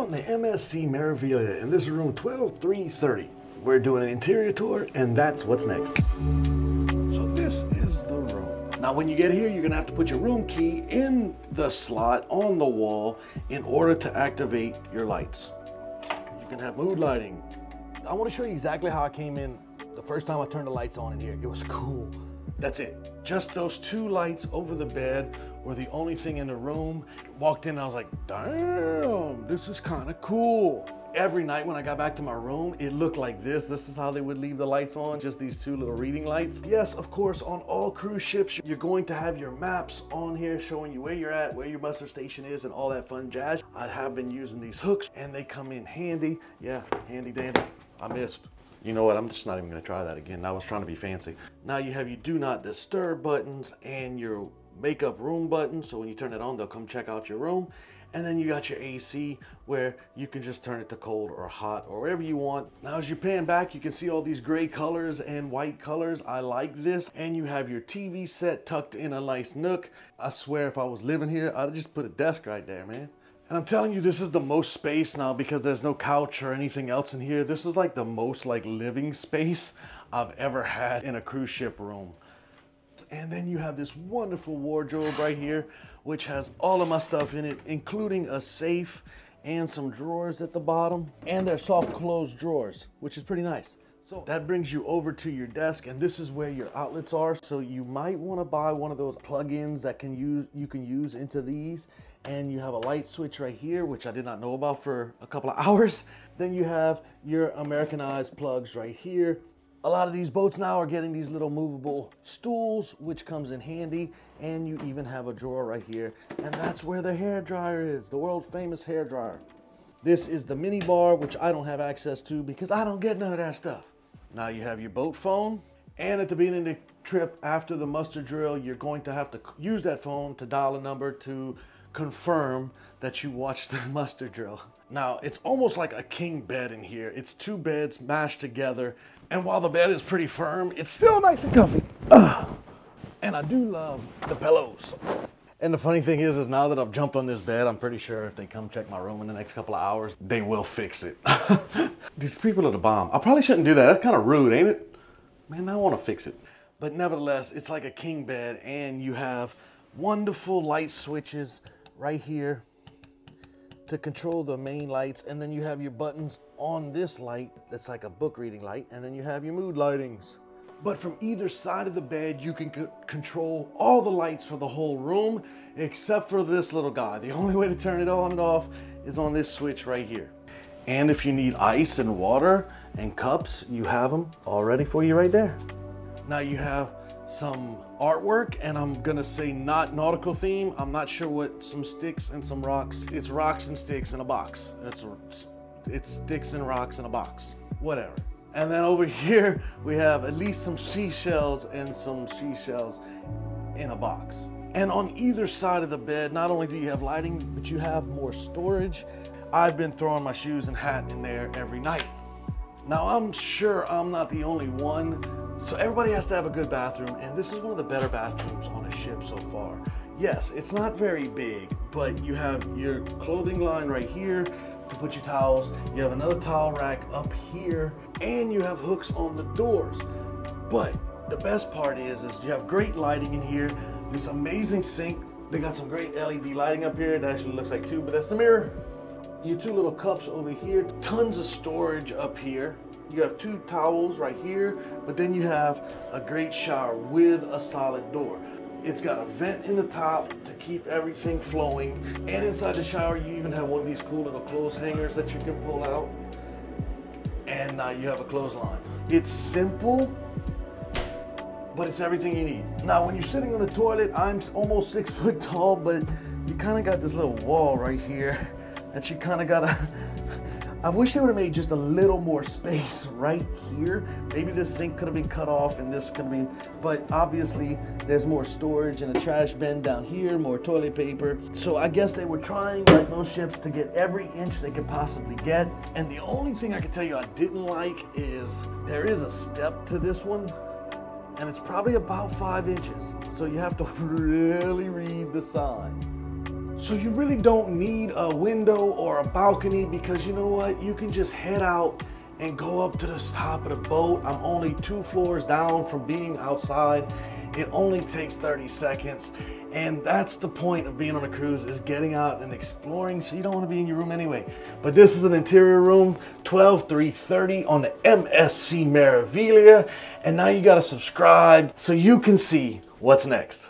in the MSC Meraviglia, and this is room 12330. We're doing an interior tour, and that's what's next. So this is the room. Now when you get here, you're gonna have to put your room key in the slot on the wall in order to activate your lights. You can have mood lighting. I wanna show you exactly how I came in the first time I turned the lights on in here. It was cool. That's it. Just those two lights over the bed were the only thing in the room. Walked in and I was like, damn, this is kind of cool. Every night when I got back to my room, it looked like this. This is how they would leave the lights on, just these two little reading lights. Yes, of course, on all cruise ships, you're going to have your maps on here showing you where you're at, where your muster station is, and all that fun jazz. I have been using these hooks and they come in handy. Yeah, handy dandy. I missed. You know what, I'm just not even gonna try that again. I was trying to be fancy. Now you have your do not disturb buttons and your makeup room button. So when you turn it on, they'll come check out your room. And then you got your AC where you can just turn it to cold or hot or wherever you want. Now as you pan back, you can see all these gray colors and white colors. I like this. And you have your TV set tucked in a nice nook. I swear if I was living here, I'd just put a desk right there, man. And I'm telling you, this is the most space now because there's no couch or anything else in here. This is like the most like living space I've ever had in a cruise ship room. And then you have this wonderful wardrobe right here, which has all of my stuff in it, including a safe and some drawers at the bottom. And they're soft closed drawers, which is pretty nice. So that brings you over to your desk, and this is where your outlets are. So you might want to buy one of those plug-ins that you can use into these. And you have a light switch right here, which I did not know about for a couple of hours. Then you have your Americanized plugs right here. A lot of these boats now are getting these little movable stools, which comes in handy. And you even have a drawer right here. And that's where the hair dryer is, the world famous hair dryer. This is the mini bar, which I don't have access to because I don't get none of that stuff. Now you have your boat phone. And at the beginning of the trip, after the muster drill, you're going to have to use that phone to dial a number to confirm that you watched the muster drill. Now, it's almost like a king bed in here. It's two beds mashed together. And while the bed is pretty firm, it's still nice and comfy. And I do love the pillows. And the funny thing is now that I've jumped on this bed, I'm pretty sure if they come check my room in the next couple of hours, they will fix it. These people are the bomb. I probably shouldn't do that. That's kind of rude, ain't it? Man, I want to fix it. But nevertheless, it's like a king bed, and you have wonderful light switches right here to control the main lights, and then you have your buttons on this light that's like a book reading light, and then you have your mood lightings. But from either side of the bed, you can control all the lights for the whole room, except for this little guy. The only way to turn it on and off is on this switch right here. And if you need ice and water and cups, you have them all ready for you right there. Now you have some artwork, and I'm gonna say not nautical theme. I'm not sure what, some sticks and some rocks. It's rocks and sticks in a box. It's sticks and rocks in a box, whatever. And then over here, we have at least some seashells and some seashells in a box. And on either side of the bed, not only do you have lighting, but you have more storage. I've been throwing my shoes and hat in there every night. Now I'm sure I'm not the only one. So everybody has to have a good bathroom, and this is one of the better bathrooms on a ship so far. Yes, it's not very big, but you have your clothing line right here to put your towels. You have another towel rack up here, and you have hooks on the doors. But the best part is you have great lighting in here. This amazing sink. They got some great LED lighting up here. It actually looks like two, but that's the mirror. Your two little cups over here. Tons of storage up here. You have two towels right here, but then you have a great shower with a solid door. It's got a vent in the top to keep everything flowing. And inside the shower, you even have one of these cool little clothes hangers that you can pull out. And now you have a clothesline. It's simple, but it's everything you need. Now, when you're sitting on the toilet, I'm almost 6 foot tall, but you kind of got this little wall right here that you kind of gotta, I wish they would have made just a little more space right here. Maybe this sink could have been cut off and this could have been, but obviously there's more storage and a trash bin down here, more toilet paper. So I guess they were trying, like most ships, to get every inch they could possibly get. And the only thing I can tell you I didn't like is there is a step to this one, and it's probably about 5 inches. So you have to really read the sign. So you really don't need a window or a balcony, because you know what? You can just head out and go up to the top of the boat. I'm only 2 floors down from being outside. It only takes 30 seconds. And that's the point of being on a cruise, is getting out and exploring. So you don't want to be in your room anyway. But this is an interior room, 12330 on the MSC Meraviglia. And now you got to subscribe so you can see what's next.